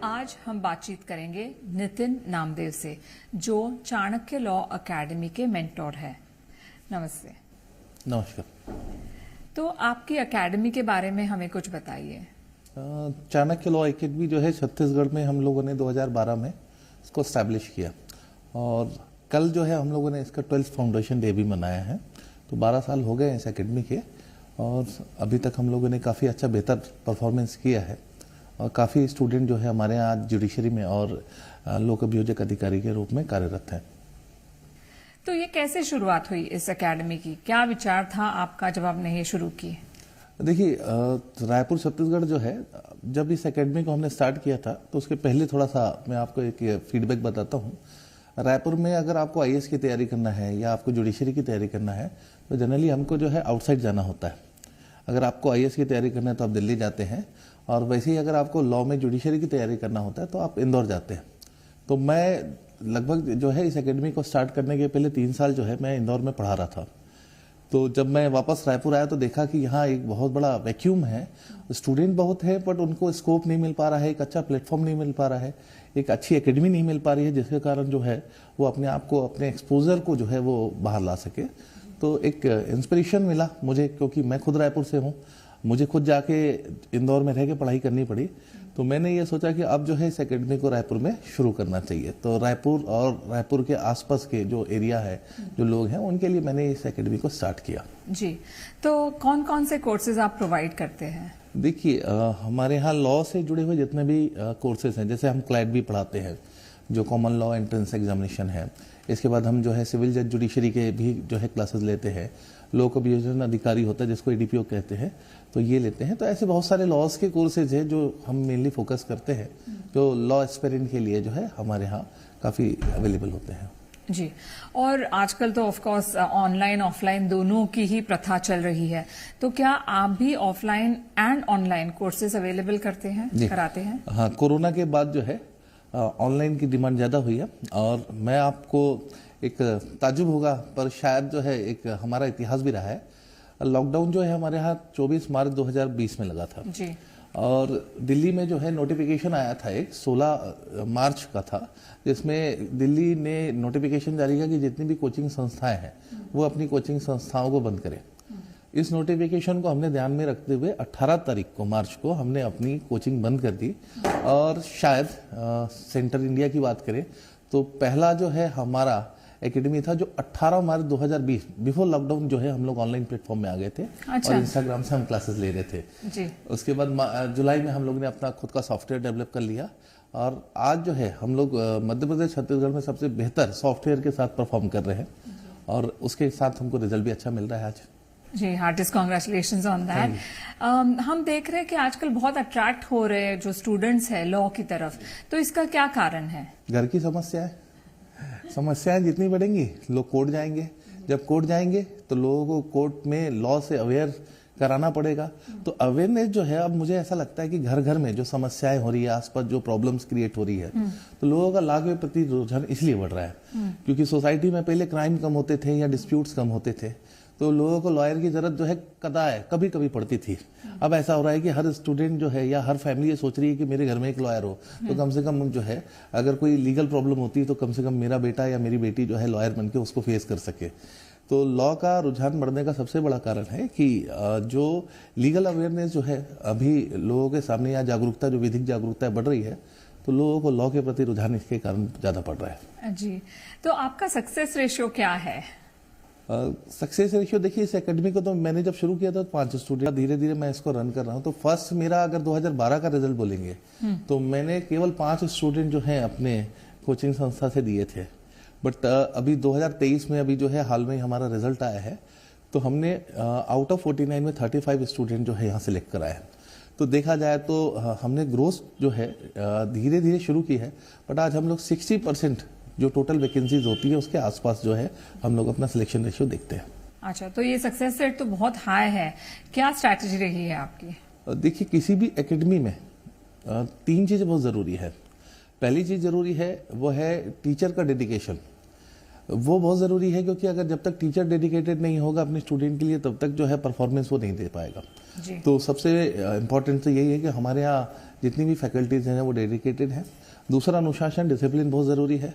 आज हम बातचीत करेंगे नितिन नामदेव से, जो चाणक्य लॉ एकेडमी के मेंटोर है। नमस्ते। नमस्कार। तो आपकी एकेडमी के बारे में हमें कुछ बताइए। चाणक्य लॉ एकेडमी जो है छत्तीसगढ़ में हम लोगों ने 2012 में इसको एस्टैब्लिश किया और कल जो है हम लोगों ने इसका 12th फाउंडेशन डे भी मनाया है। तो 12 साल हो गए इस एकेडमी के और अभी तक हम लोगों ने काफ़ी अच्छा बेहतर परफॉर्मेंस किया है और काफ़ी स्टूडेंट जो है हमारे यहाँ आज जुडिशरी में और लोक अभियोजक अधिकारी के रूप में कार्यरत हैं। तो ये कैसे शुरुआत हुई इस एकेडमी की? क्या विचार था आपका जब आपने ये शुरू की? देखिए, रायपुर छत्तीसगढ़ जो है, जब इस एकेडमी को हमने स्टार्ट किया था तो उसके पहले थोड़ा सा मैं आपको एक फीडबैक बताता हूँ। रायपुर में अगर आपको आईएएस की तैयारी करना है या आपको जुडिशरी की तैयारी करना है तो जनरली हमको जो है आउटसाइड जाना होता है। अगर आपको आईएएस की तैयारी करना है तो आप दिल्ली जाते हैं और वैसे ही अगर आपको लॉ में जुडिशरी की तैयारी करना होता है तो आप इंदौर जाते हैं। तो मैं लगभग जो है इस एकेडमी को स्टार्ट करने के पहले 3 साल जो है मैं इंदौर में पढ़ा रहा था। तो जब मैं वापस रायपुर आया तो देखा कि यहाँ एक बहुत बड़ा वैक्यूम है, स्टूडेंट बहुत है बट उनको स्कोप नहीं मिल पा रहा है, एक अच्छा प्लेटफॉर्म नहीं मिल पा रहा है, एक अच्छी एकेडमी नहीं मिल पा रही है जिसके कारण जो है वो अपने आप को, अपने एक्सपोजर को जो है वो बाहर ला सके। तो एक इंस्पिरेशन मिला मुझे, क्योंकि मैं खुद रायपुर से हूँ, मुझे खुद जाके इंदौर में रह के पढ़ाई करनी पड़ी। तो मैंने ये सोचा कि अब जो है इस एकेडमी को रायपुर में शुरू करना चाहिए। तो रायपुर और रायपुर के आसपास के जो एरिया है, जो लोग हैं, उनके लिए मैंने इस एकेडमी को स्टार्ट किया। जी, तो कौन कौन से कोर्सेज आप प्रोवाइड करते हैं? देखिए, हमारे यहाँ लॉ से जुड़े हुए जितने भी कोर्सेज हैं, जैसे हम क्लैट भी पढ़ाते हैं जो कॉमन लॉ एंट्रेंस एग्जामिनेशन है। इसके बाद हम जो है सिविल जज जुडिशरी के भी जो है क्लासेस लेते हैं। लोक अभियोजन अधिकारी होता है जिसको एडीपीओ कहते हैं, तो ये लेते हैं। तो ऐसे बहुत सारे लॉज के कोर्सेज हैं जो हम मेनली फोकस करते हैं, जो लॉ एस्पिरेंट के लिए जो है हमारे यहाँ काफ़ी अवेलेबल होते हैं। जी, और आजकल तो ऑफ कोर्स ऑनलाइन ऑफलाइन दोनों की ही प्रथा चल रही है, तो क्या आप भी offline and online courses available करते हैं, कराते हैं? हाँ, कोरोना के बाद जो है ऑनलाइन की डिमांड ज़्यादा हुई है और मैं आपको एक ताजुब होगा पर शायद जो है एक हमारा इतिहास भी रहा है। लॉकडाउन जो है हमारे यहाँ 24 मार्च 2020 में लगा था जी। और दिल्ली में जो है नोटिफिकेशन आया था, एक 16 मार्च का था, जिसमें दिल्ली ने नोटिफिकेशन जारी किया कि जितनी भी कोचिंग संस्थाएं हैं वो अपनी कोचिंग संस्थाओं को बंद करें। इस नोटिफिकेशन को हमने ध्यान में रखते हुए 18 तारीख को, मार्च को, हमने अपनी कोचिंग बंद कर दी। और शायद सेंटर इंडिया की बात करें तो पहला जो है हमारा एकेडमी था जो 18 मार्च 2020 बिफोर लॉकडाउन जो है हम लोग ऑनलाइन प्लेटफॉर्म में आ गए थे। अच्छा। और इंस्टाग्राम से हम क्लासेस ले रहे थे जी। उसके बाद जुलाई में हम लोग ने अपना खुद का सॉफ्टवेयर डेवलप कर लिया और आज जो है हम लोग मध्य प्रदेश छत्तीसगढ़ में सबसे बेहतर सॉफ्टवेयर के साथ परफॉर्म कर रहे हैं और उसके साथ हमको रिजल्ट भी अच्छा मिल रहा है आज। जी, हार्टिस्ट कॉन्ग्रेचुलेशंस ऑन दैट। हम देख रहे हैं कि आजकल बहुत अट्रैक्ट हो रहे हैं जो स्टूडेंट्स हैं लॉ की तरफ, तो इसका क्या कारण है? घर की समस्याएं जितनी बढ़ेंगी लोग कोर्ट जाएंगे, जब कोर्ट जाएंगे तो लोगों को कोर्ट में लॉ से अवेयर कराना पड़ेगा। तो अवेयरनेस जो है, अब मुझे ऐसा लगता है कि घर घर में जो समस्याएं हो रही है, आसपास जो प्रॉब्लम्स क्रिएट हो रही है, तो लोगों का लॉ के प्रति रुझान इसलिए बढ़ रहा है क्योंकि सोसाइटी में पहले क्राइम कम होते थे या डिस्प्यूट्स कम होते थे, तो लोगों को लॉयर की जरूरत जो है कभी कभी पड़ती थी। अब ऐसा हो रहा है कि हर स्टूडेंट जो है या हर फैमिली ये सोच रही है कि मेरे घर में एक लॉयर हो, तो कम से कम जो है अगर कोई लीगल प्रॉब्लम होती है तो कम से कम मेरा बेटा या मेरी बेटी जो है लॉयर बनके उसको फेस कर सके। तो लॉ का रुझान बढ़ने का सबसे बड़ा कारण है कि जो लीगल अवेयरनेस जो है अभी लोगों के सामने, या जागरूकता, जो विधिक जागरूकता बढ़ रही है, तो लोगों को लॉ के प्रति रुझान इसके कारण ज्यादा बढ़ रहा है। जी, तो आपका सक्सेस रेशियो क्या है? सक्सेस रेशियो देखिए, इस एकेडमी को तो मैंने जब शुरू किया था 5 स्टूडेंट, धीरे धीरे मैं इसको रन कर रहा हूँ। तो फर्स्ट मेरा अगर 2012 का रिजल्ट बोलेंगे तो मैंने केवल 5 स्टूडेंट जो हैं अपने कोचिंग संस्था से दिए थे। बट अभी 2023 में अभी जो है हाल में हमारा रिजल्ट आया है, तो हमने आउट ऑफ 49 में 35 स्टूडेंट जो है यहाँ सेलेक्ट कराए हैं। तो देखा जाए तो हमने ग्रोथ जो है धीरे धीरे शुरू की है, बट आज हम लोग 60% जो टोटल वैकेंसीज होती है उसके आसपास जो है हम लोग अपना सिलेक्शन रेशियो देखते हैं। अच्छा, तो ये सक्सेस रेट तो बहुत हाई है, क्या स्ट्रैटेजी रही है आपकी? देखिए, किसी भी एकेडमी में 3 चीजें बहुत जरूरी है। पहली चीज जरूरी है वो है टीचर का डेडिकेशन। वो बहुत ज़रूरी है, क्योंकि अगर जब तक टीचर डेडिकेटेड नहीं होगा अपने स्टूडेंट के लिए, तब तक जो है परफॉर्मेंस वो नहीं दे पाएगा। जी। तो सबसे इम्पोर्टेंट तो यही है कि हमारे यहाँ जितनी भी फैकल्टीज़ हैं वो डेडिकेटेड हैं। दूसरा, अनुशासन, डिसिप्लिन बहुत ज़रूरी है।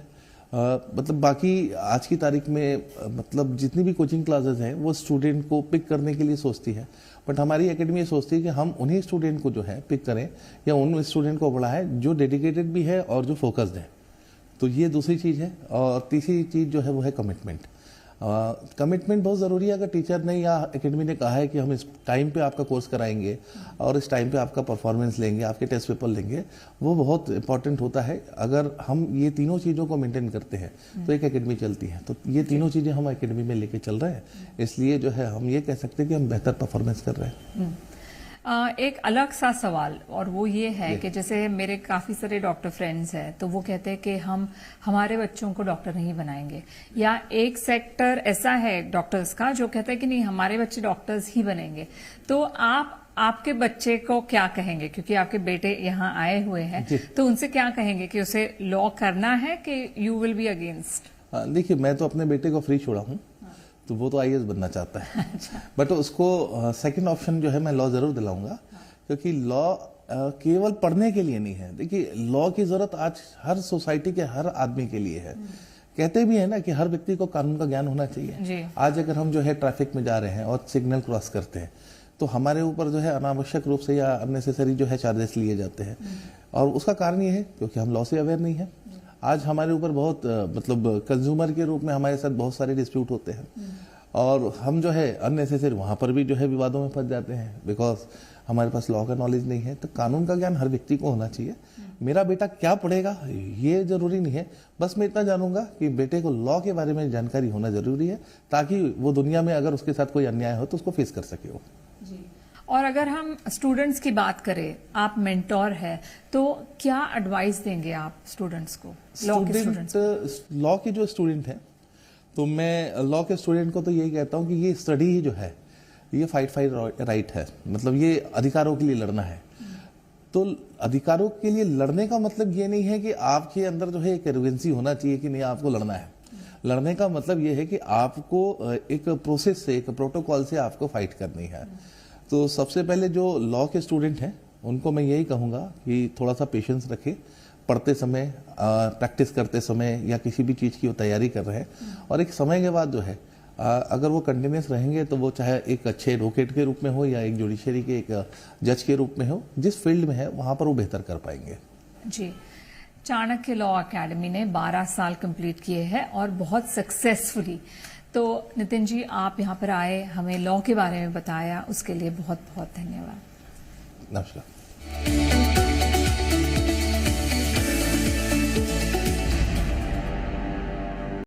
मतलब बाकी आज की तारीख में मतलब जितनी भी कोचिंग क्लासेस हैं वो स्टूडेंट को पिक करने के लिए सोचती है, बट हमारी एकेडमी ये सोचती है कि हम उन्हीं स्टूडेंट को जो है पिक करें या उन स्टूडेंट को पढ़ाएं जो डेडिकेटेड भी है और जो फोकस्ड है। तो ये दूसरी चीज़ है। और तीसरी चीज़ जो है वो है कमिटमेंट। कमिटमेंट बहुत ज़रूरी है। अगर टीचर ने या एकेडमी ने कहा है कि हम इस टाइम पे आपका कोर्स कराएंगे और इस टाइम पे आपका परफॉर्मेंस लेंगे, आपके टेस्ट पेपर लेंगे, वो बहुत इंपॉर्टेंट होता है। अगर हम ये तीनों चीज़ों को मेंटेन करते हैं तो एक एकेडमी चलती है। तो ये तीनों चीज़ें हम एकेडमी में लेके चल रहे हैं, इसलिए जो है हम ये कह सकते हैं कि हम बेहतर परफॉर्मेंस कर रहे हैं। एक अलग सा सवाल, और वो ये है कि जैसे मेरे काफी सारे डॉक्टर फ्रेंड्स हैं, तो वो कहते हैं कि हम हमारे बच्चों को डॉक्टर नहीं बनाएंगे, या एक सेक्टर ऐसा है डॉक्टर्स का जो कहता है कि नहीं, हमारे बच्चे डॉक्टर्स ही बनेंगे। तो आपके बच्चे को क्या कहेंगे, क्योंकि आपके बेटे यहाँ आए हुए हैं, तो उनसे क्या कहेंगे कि उसे लॉ करना है कि यू विल बी अगेंस्ट? देखिए, मैं तो अपने बेटे को फ्री छोड़ा हूँ, तो वो तो आईएएस बनना चाहता है। बट उसको सेकंड ऑप्शन जो है मैं लॉ जरूर दिलाऊंगा, क्योंकि लॉ केवल पढ़ने के लिए नहीं है। देखिए, लॉ की जरूरत आज हर सोसाइटी के हर आदमी के लिए है। कहते भी है ना कि हर व्यक्ति को कानून का ज्ञान होना चाहिए। आज अगर हम जो है ट्रैफिक में जा रहे हैं और सिग्नल क्रॉस करते हैं, तो हमारे ऊपर जो है अनावश्यक रूप से या अननेसेसरी जो है चार्जेस लिए जाते हैं। और उसका कारण ये है क्योंकि हम लॉ से अवेयर नहीं है। आज हमारे ऊपर बहुत मतलब कंज्यूमर के रूप में हमारे साथ बहुत सारे डिस्प्यूट होते हैं, और हम जो है अननेसेसरी वहाँ पर भी जो है विवादों में फंस जाते हैं, बिकॉज हमारे पास लॉ का नॉलेज नहीं है। तो कानून का ज्ञान हर व्यक्ति को होना चाहिए। मेरा बेटा क्या पढ़ेगा ये जरूरी नहीं है, बस मैं इतना जानूंगा कि बेटे को लॉ के बारे में जानकारी होना जरूरी है, ताकि वो दुनिया में अगर उसके साथ कोई अन्याय हो तो उसको फेस कर सके वो। जी। और अगर हम स्टूडेंट्स की बात करें, आप मेंटोर है, तो क्या एडवाइस देंगे आप स्टूडेंट्स को, लॉ के जो स्टूडेंट है? तो मैं लॉ के स्टूडेंट को तो यही कहता हूँ कि ये स्टडी ही जो है ये फाइट राइट है, मतलब ये अधिकारों के लिए लड़ना है। तो अधिकारों के लिए लड़ने का मतलब ये नहीं है कि आपके अंदर जो है एक एरोगेंसी होना चाहिए कि नहीं आपको लड़ना है। लड़ने का मतलब ये है कि आपको एक प्रोसेस से, एक प्रोटोकॉल से आपको फाइट करनी है। तो सबसे पहले जो लॉ के स्टूडेंट हैं उनको मैं यही कहूँगा कि थोड़ा सा पेशेंस रखें, पढ़ते समय, प्रैक्टिस करते समय या किसी भी चीज़ की वो तैयारी कर रहे हैं, और एक समय के बाद जो है अगर वो कंटिन्यूस रहेंगे तो वो चाहे एक अच्छे एडवोकेट के रूप में हो या एक जुडिशरी के एक जज के रूप में हो, जिस फील्ड में है वहाँ पर वो बेहतर कर पाएंगे। जी। चाणक्य लॉ अकेडमी ने 12 साल कंप्लीट किए हैं और बहुत सक्सेसफुली। तो नितिन जी, आप यहाँ पर आए, हमें लॉ के बारे में बताया, उसके लिए बहुत बहुत धन्यवाद। नमस्कार।